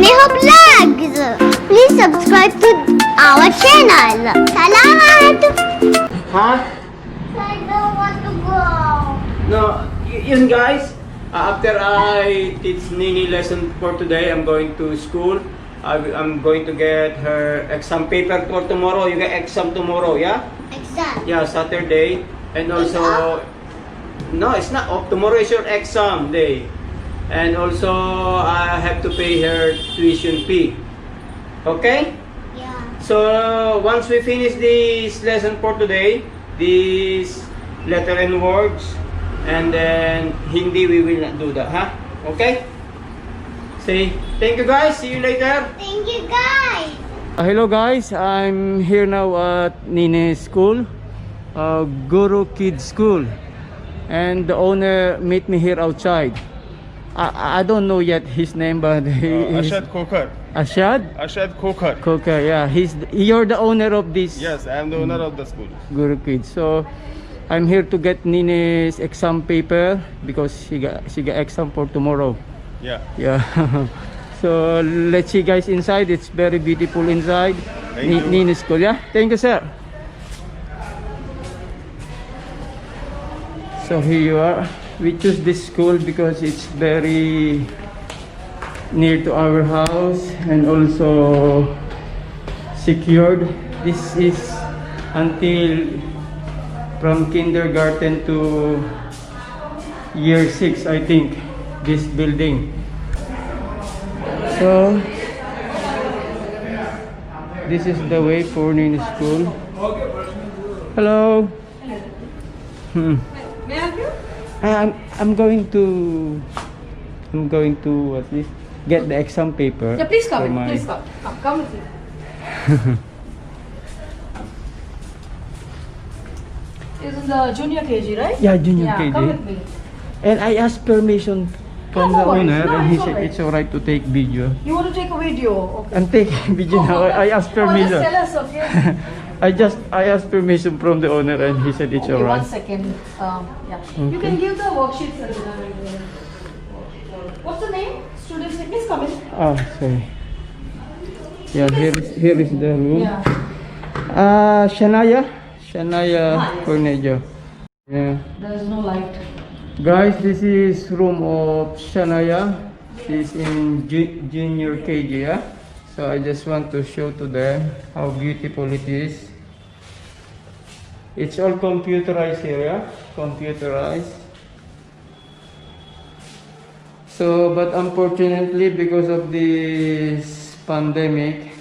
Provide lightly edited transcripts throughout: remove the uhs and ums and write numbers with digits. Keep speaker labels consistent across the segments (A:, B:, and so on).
A: Neha Vlogs. Please subscribe to our channel. Salamat!
B: Ha?
A: I don't want to go.
B: No, yun guys. After I teach Nini lesson for today, I'm going to school. I'm going to get her exam paper for tomorrow. You get exam tomorrow, yeah?
A: Exam.
B: Yeah, Saturday. And also, no, it's not off. Tomorrow is your exam day. And also, I have to pay her tuition fee. Okay?
A: Yeah.
B: So, once we finish this lesson for today, these letter and words, and then Hindi, we will not do that, huh? Okay? Say, thank you guys. See you later.
A: Thank you, guys.
B: Hello guys, I'm here now at Nine's school, Guru Kids School, and the owner meet me here outside. I don't know yet his name, but he is
C: Ashad Kokar.
B: Ashad
C: Ashad Kokar.
B: Kokar. Yeah, you're the owner of this
C: Yes, I am the owner of the school.
B: Guru Kids. So I'm here to get Nine's exam paper because she got exam for tomorrow.
C: Yeah.
B: Yeah. So let's see guys inside. It's very beautiful inside.
C: Thank you.
B: Nini school, yeah? Thank you, sir. So here you are. We choose this school because it's very near to our house and also secured. This is until from kindergarten to year 6, I think, this building. So this is the way for Nini school. Hello.
D: May I help you?
B: I'm going to what this get the exam paper.
D: Yeah, please come
B: for
D: in.
B: my-
D: Please come. Come with me. Is in the junior KG, right?
B: Yeah, junior
D: Yeah,
B: KG.
D: come with me.
B: And I asked permission from
D: No
B: the
D: worries.
B: owner,
D: No,
B: and he
D: it's
B: said
D: alright.
B: it's alright to take video.
D: You want to take a video? Okay.
B: I'm taking video now. I asked
D: Oh,
B: permission.
D: just tell us, okay?
B: I asked permission from the owner, and he said it's
D: Okay, one
B: alright.
D: second. Yeah. You
B: Okay.
D: can give the worksheets. What's the name? Students' name? Please come in.
B: Oh, sorry. Yeah, here is the room.
D: Yeah.
B: Shania
D: Yes.
B: Cornejo. Yeah.
D: There is no light.
B: Guys, this is room of Shania. She's in junior KG, yeah? So I just want to show to them how beautiful it is. It's all computerized here, yeah? Computerized. So, but unfortunately, because of this pandemic,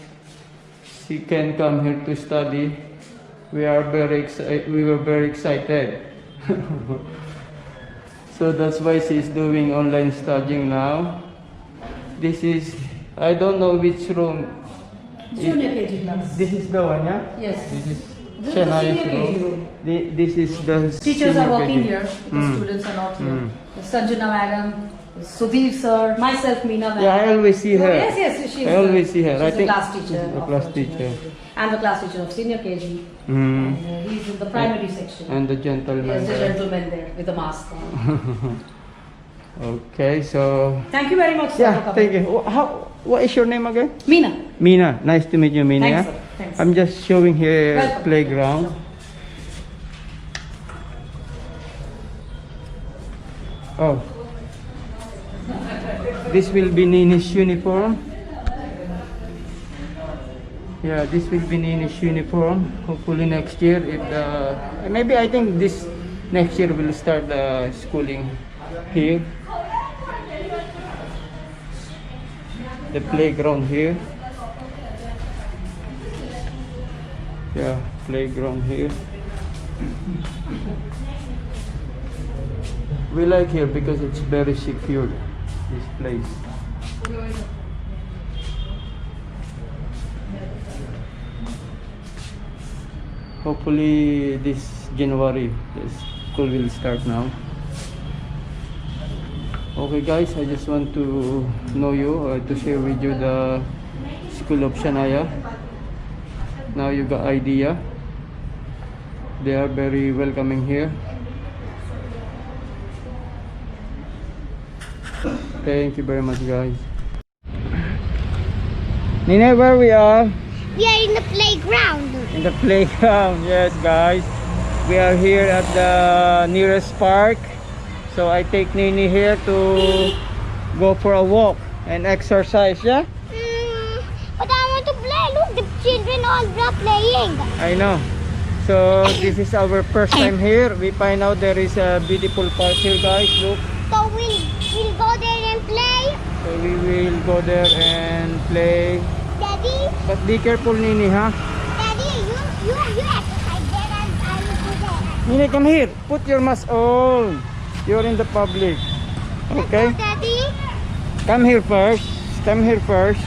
B: she can't come here to study. We were very excited. So that's why she's doing online studying now. This is, I don't know which room.
D: Junior KG class.
B: This is the one, yeah?
D: Yes.
B: This is
D: This is the
B: Shania's
D: senior KG room.
B: This is the
D: Teachers
B: senior
D: are working
B: KG.
D: here. The students are not here.
B: Mm.
D: Sanjana madam, Sudhir sir, myself, Meena madam.
B: Yeah, I always see her.
D: Yes, she's
B: I always see her.
D: She's
B: I
D: the
B: think
D: class teacher.
B: the
D: of
B: class
D: our
B: teacher.
D: junior. And the class teacher of senior KG.
B: Mm.
D: And he's in the primary section.
B: And the gentleman
D: There's a
B: there.
D: gentleman there with a mask on.
B: Okay, so
D: Thank you very much, sir.
B: yeah,
D: for
B: thank
D: coming.
B: you. What is your name again?
D: Meena.
B: Mina. Nice to meet you, Mina.
D: Thanks,
B: yeah?
D: sir. Thanks.
B: I'm just showing here
D: Welcome.
B: playground. Oh, this will be Nini's uniform. Yeah, this will be Nini's uniform. Hopefully next year, maybe I think this next year we'll start the schooling here. The playground here. Yeah, playground here. We like here because it's very secured, this place. Hopefully this January, the school will start now. Okay guys, I just want to know you, to share with you the School of Shania. Now you got idea. They are very welcoming here. Thank you very much guys. Nina, where we are?
A: We are in the playground.
B: In the playground. Yes, guys. We are here at the nearest park. So I take Nini here to go for a walk and exercise, yeah?
A: But I want to play. Look, the children all are playing.
B: I know. So this is our first time here. We find out there is a beautiful park here, guys. Look.
A: So we'll go there and play.
B: So we will go there and play.
A: Daddy,
B: But be careful, Nini, huh?
A: Daddy, you exercise there and I will go there.
B: Nini, come here. Put your mask on. You're in the public. Okay?
A: Let's go, Daddy.
B: Come here first. Come here first.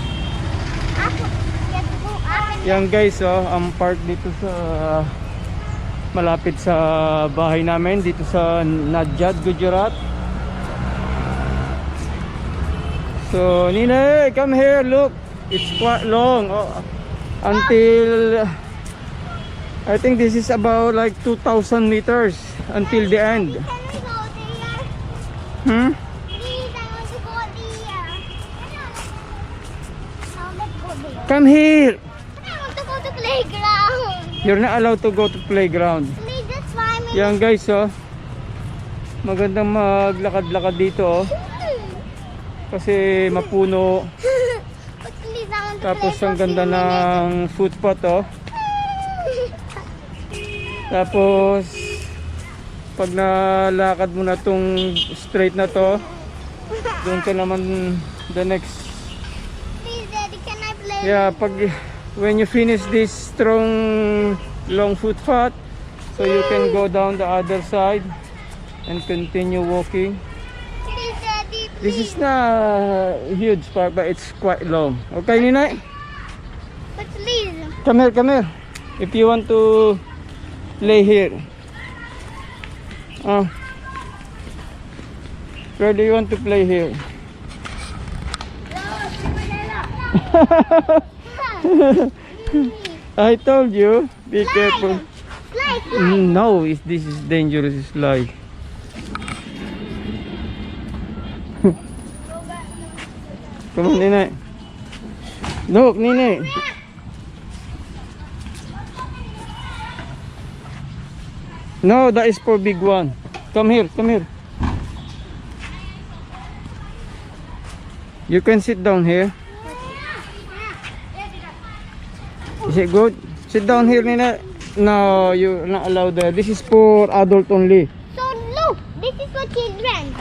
A: Ako. Let's go up.
B: Yan guys, oh, ang park dito sa malapit sa bahay namin dito sa Nadyad, Gujarat. So, Nina, come here, look. It's quite long. Oh, until I think this is about like 2,000 meters until the end.
A: Can we go there?
B: Hmm?
A: Please, I want to go there. Now let's go there.
B: Come here.
A: I want to go to playground.
B: You're not allowed to go to playground.
A: Please, just 5 minutes.
B: Yan guys, oh. Magandang maglakad-lakad dito, oh. Kasi mapuno.
A: But please, I want to
B: Tapos
A: play
B: ang
A: for
B: ganda
A: few minutes.
B: ng footpath, oh. Tapos pag nalakad mo na tong straight na to, doon ka naman the next.
A: Please, Daddy, can I play?
B: Yeah, pag when you finish this strong long footpath, so you can go down the other side and continue walking.
A: Please, Daddy,
B: This
A: please.
B: is not a huge park, but it's quite long. Okay, Ninay?
A: But please.
B: Come here, come here. If you want to lay here. Where do you want to play here? I told you, be careful.
A: Slide.
B: No, this is dangerous slide. Come on, Ninay. Look, Ninay. No, that is for big one. Come here, come here. You can sit down here. Is it good? Sit down here, Nina. No, you're not allowed there. This is for adult only.
A: So look, this is for children.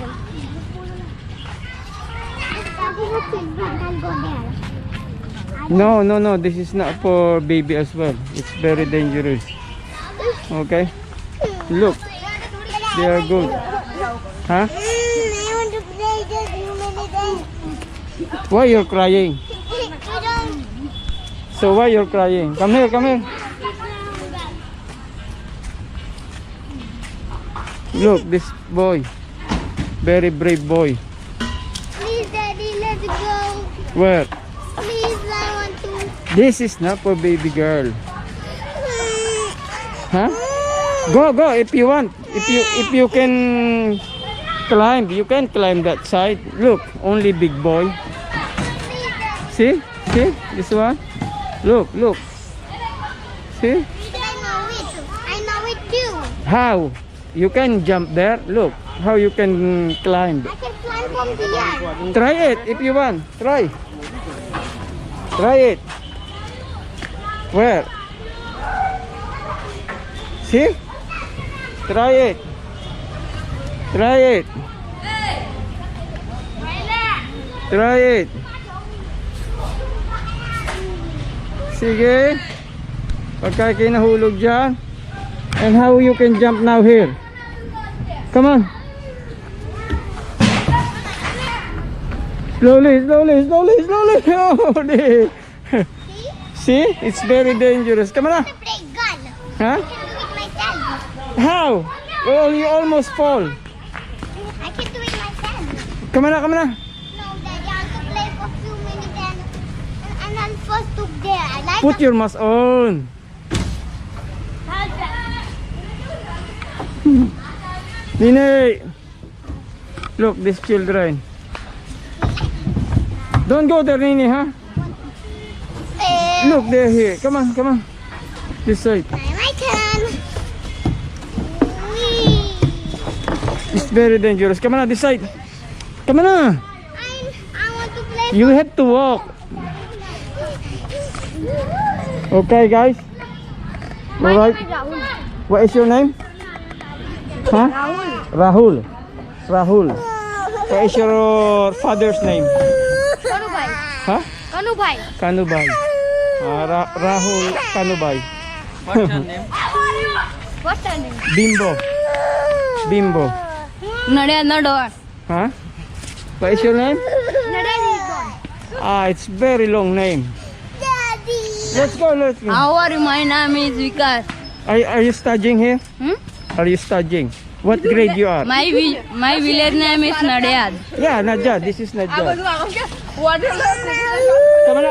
A: That is for children. I'll go there.
B: No, no, no. This is not for baby as well. It's very dangerous. Okay? Look, they are good. Huh?
A: I want to play just few minutes.
B: Why you're crying?
A: I don't.
B: So why you're crying? Come here, come here. Look, this boy. Very brave boy.
A: Please, Daddy, let's go.
B: Where?
A: Please, I want to.
B: This is not for baby girl. Huh? Go, go if you want. If you can climb, you can climb that side. Look, only big boy. See? See? This one? Look, look. See?
A: I know it. I know it too.
B: How? You can jump there. Look how you can climb.
A: I can climb from here.
B: Try it if you want. Try. Try it. Where? See? Try it. Try it. Try it. Sige. Pagka kinahulog dyan. And how you can jump now here? Come on. Slowly, slowly, slowly, slowly. Oh, dear. See? It's very dangerous. Come on.
A: To play gun.
B: Huh?
A: I can do it myself.
B: How? Well, you almost fall.
A: I can do it myself.
B: Come on, come on.
A: No, Daddy, I want to play for a few minutes and I'm supposed to there. I like
B: Put your mask on. Nini. Look, these children. Don't go there, Nini, huh?
A: there.
B: Look, they're here. Come on, come on. This side.
A: My turn. Whee.
B: It's very dangerous. Come on, this side. Come on.
A: I want to play.
B: You have to walk. Okay, guys. All right. What is your name? Huh? Rahul. Rahul. What is your father's name?
A: Kanubai.
B: Huh?
A: Kanubai.
B: Kanubai. Rahul Kanubai.
D: What's your name?
A: What's her name?
B: Bimbo. Bimbo.
D: Nadia Nador.
B: Huh? What is your name?
A: Daddy.
B: It's very long name.
A: Daddy.
B: Let's go, let's go.
D: How are you? My name is Vikas.
B: Are you studying here?
D: Hmm?
B: Are you studying? What grade you are?
D: My village name is Nadiad.
B: Yeah, Najad. This is Najad.
D: What?
B: Come on.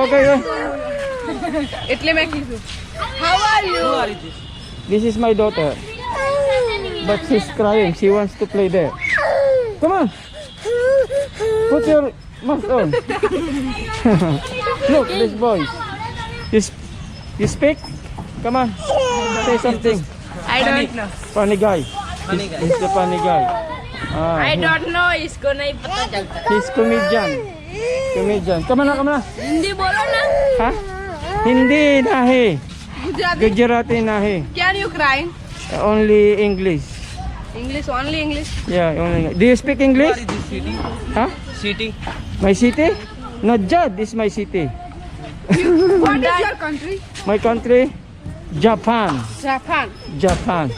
B: Okay, go.
D: How are you?
B: This is my daughter. But she's crying. She wants to play there. Come on. Put your mask on. Look, this boy. You speak? Come on. Say something.
D: I don't know.
B: Funny guy. He's the funny guy.
D: I don't know. इसको नहीं पता चलता.
B: He's comedian. Comedian. Come on.
D: Hindi बोलो ना.
B: Ha? Hindi nahi.
D: Gujarati.
B: Gujarati nahi.
D: Can you cry?
B: Only English.
D: English only English.
B: Yeah, only English. Do you speak English? Huh?
C: City.
B: My city? Najad is my city.
D: What is your country?
B: My country? Japan.
D: Japan.
B: Japan.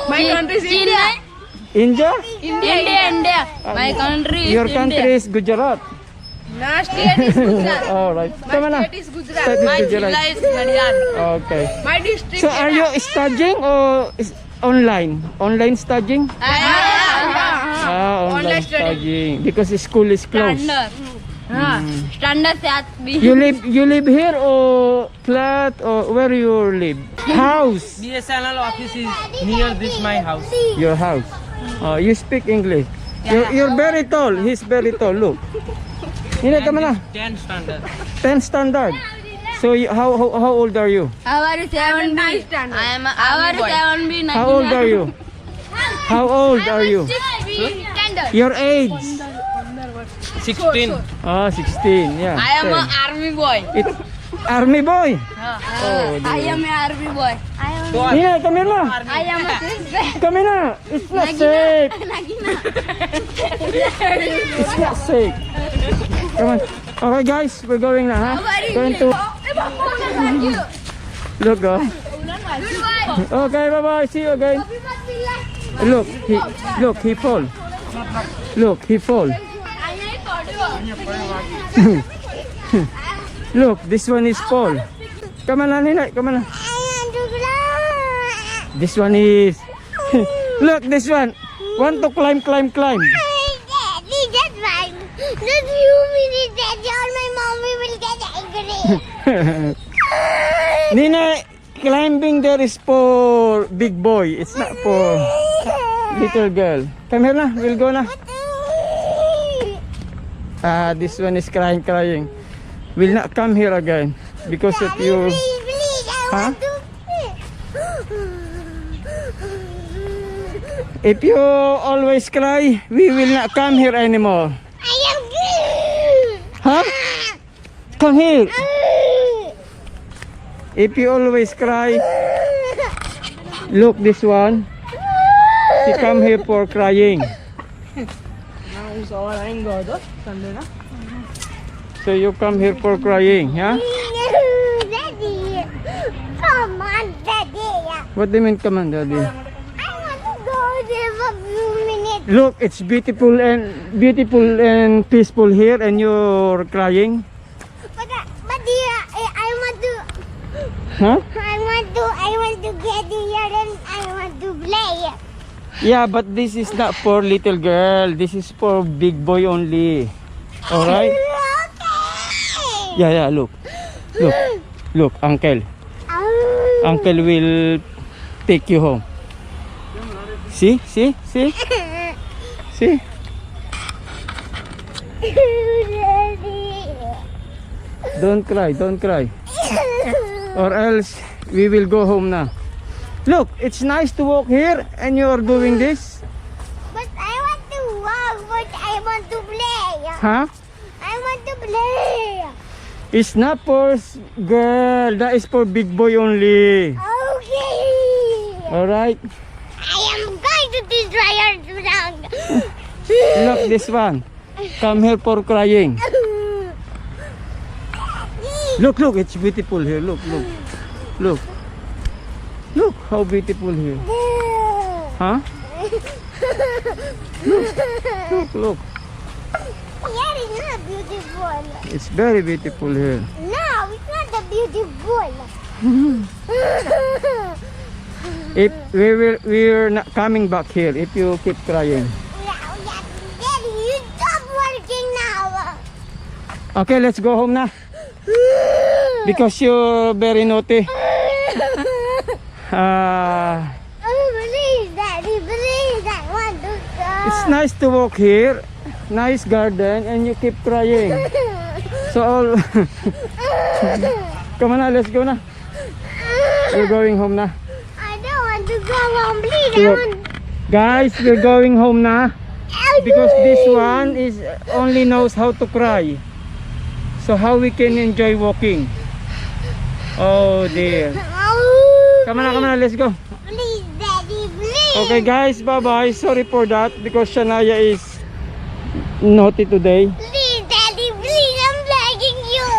D: My country is India.
B: India?
D: India. My country is
B: Your
D: India.
B: country is Gujarat.
D: My state is Gujarat.
B: Alright. Come on.
D: My state is Gujarat.
B: State is
D: My
B: Gujarat.
D: villa is Nadiad.
B: Okay.
D: My district
B: So are you studying or is online? Online studying? Online
D: Online studying.
B: studying. Because the school is closed.
D: Standard से आज भी
B: You live here or flat or where you live? House.
E: BSNL office is near this my house.
B: Your house. You speak English. You're very tall. He's very tall. Look. Hindi ka na.
E: 10 standard.
B: 10 standard. So how old are you?
D: How are you 7B? I am how are you 7B?
B: How old are you? How old are you? Your age?
E: 16.
B: 16. Yeah.
D: I am an army boy.
B: Army boy.
D: I am an army boy.
B: Nina, come here na.
D: I am a sister.
B: Come here na. It's not safe. It's not safe. Come on. Okay guys, we're going na ha. Going to look oh. Okay, bye-bye. See you again. Look, he fall. Look, he fall. Look, this one is fall. Come on, Nina. Come on. This one is. Look, this one. Want to climb.
A: Daddy, that's fine. Just few minutes, Daddy, or my mommy will get angry.
B: Nina, climbing there is for big boy. It's not for little girl. Come here na. We'll go na. This one is crying. Will not come here again because of you.
A: Please, I
B: Huh?
A: want to.
B: If you always cry, we will not come here anymore.
A: I am good.
B: Huh? Come here. If you always cry, look this one. She come here for crying. So you come here for crying, yeah?
A: Daddy, come on, Daddy.
B: What do you mean come on, Daddy?
A: I want to go there for a few minutes.
B: Look, it's beautiful and peaceful here, and you're crying.
A: But dear, I want to.
B: Huh?
A: I want to get here and I want to play.
B: Yeah, but this is not for little girl. This is for big boy only. All right?
A: Okay.
B: Yeah. Look, uncle. Uncle will take you home. See?
A: Daddy.
B: Don't cry, don't cry. Or else we will go home now. Look, it's nice to walk here and you are doing this.
A: But I want to walk, but I want to play.
B: Huh?
A: I want to play.
B: It's not for girl, that is for big boy only.
A: Okay.
B: Alright?
A: I am going to destroy your song.
B: Look, this one. Come here for crying. Look, look, it's beautiful here. Look, look. Look. Look how beautiful here. Huh? Look, look.
A: Yeah, it's not beautiful.
B: It's very beautiful here.
A: No, it's not the beautiful.
B: If we're not coming back here if you keep crying.
A: Daddy, you stop working now.
B: Okay, let's go home na. Because you're very naughty.
A: Please, Daddy, please, I want to go.
B: It's nice to walk here. Nice garden and you keep crying. So all come on na, let's go na. We're going home na.
A: I don't want to go home, please. I
B: Look,
A: want.
B: guys, we're going home na. Because this one is only knows how to cry. So how we can enjoy walking? Oh dear. Come on na, let's go.
A: Please, Daddy, please.
B: Okay guys, bye bye. Sorry for that because Shania is naughty today.
A: Please, Daddy, please, I'm begging you.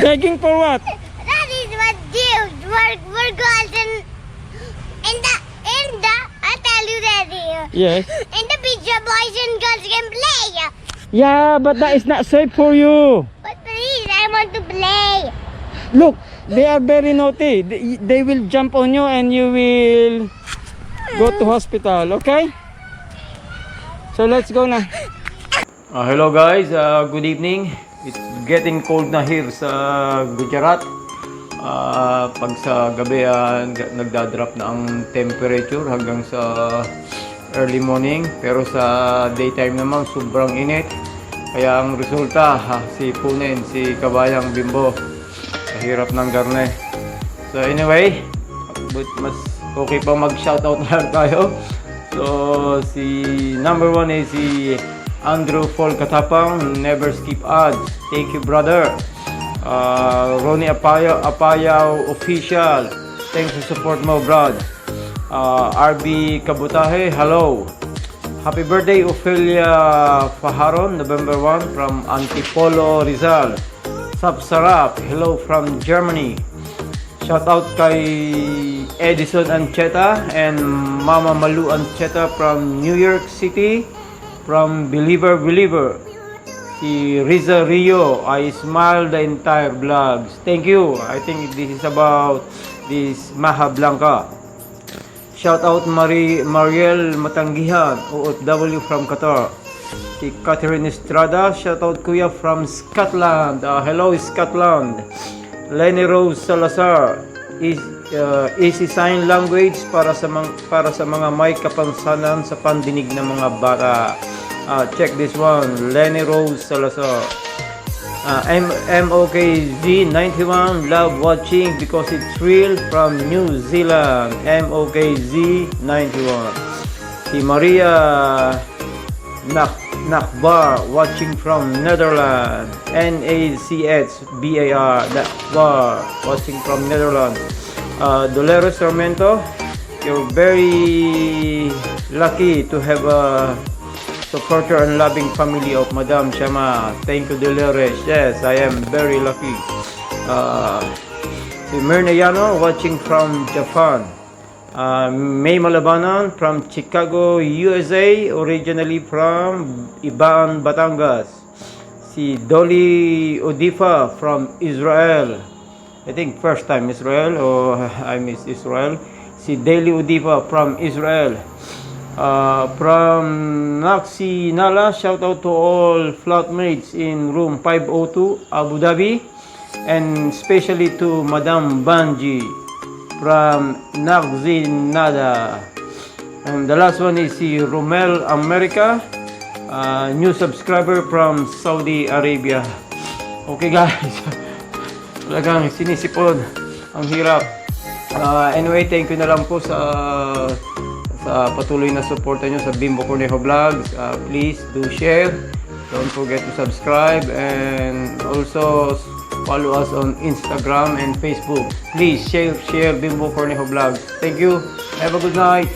B: Begging for what?
A: That is what dudes we're girls in the I tell you, Daddy.
B: Yes.
A: In the picture, boys and girls can play.
B: Yeah, but that is not safe for you.
A: But please, I want to play.
B: Look, they are very naughty. They will jump on you and you will go to hospital, okay? So let's go na. Hello guys, good evening. It's getting cold na here sa Gujarat. Pag sa gabi nagda-drop na ang temperature hanggang sa early morning. Pero sa daytime naman sobrang init. Kaya ang resulta, si Punen, si Kabayang Bimbo, hirap ng garne. So anyway, but mas okay pa mag-shoutout na lang tayo. So si number 1 is si Andrew Paul Katapang, never skip ads. Thank you brother. Ronnie Apayaw official, thanks for support mo brad. RB Kabutahe, hello. Happy birthday Ophelia Faharon, November 1 from Antipolo Rizal. Sapsarap, hello from Germany. Shout out kay Edison Ancheta and Mama Malu Ancheta from New York City. From Believer. Si Riza Rio, I smile the entire vlogs. Thank you. I think this is about this Maha Blanca. Shout out Mariel Matanggihan, OFW from Qatar. Si Catherine Estrada, shout out Kuya from Scotland. Hello Scotland. Lenny Rose Salazar, easy sign language para sa mga may kapansanan sa pandinig ng mga bata. Check this one, Lenny Rose Salazar. MOKZ91, love watching because it's real from New Zealand. MOKZ91. Si Maria Nakbar, watching from Netherlands. NACHBAR, Nakbar, watching from Netherlands. Dolores Sarmiento, you're very lucky to have a supporter and loving family of Madam Shama. Thank you Dolores. Yes, I am very lucky. Si Myrna Yano, watching from Japan. May Malabanan from Chicago, USA, originally from Ibaan, Batangas. Si Dolly Odifa from Israel. I think first time Israel, or I miss Israel. Si Dolly Odifa from Israel. From Naxi Nala, shout out to all flatmates in room 502 Abu Dhabi, and especially to Madam Banji from Naxi Nada. And the last one is si Romel America, new subscriber from Saudi Arabia. Okay guys, talagang sinisipon. Ang hirap. Anyway, thank you na lang po sa patuloy na suporta nyo sa Bimbo Cornejo Vlogs. Please do share. Don't forget to subscribe and also follow us on Instagram and Facebook. Please share Bimbo Cornejo Vlogs. Thank you. Have a good night.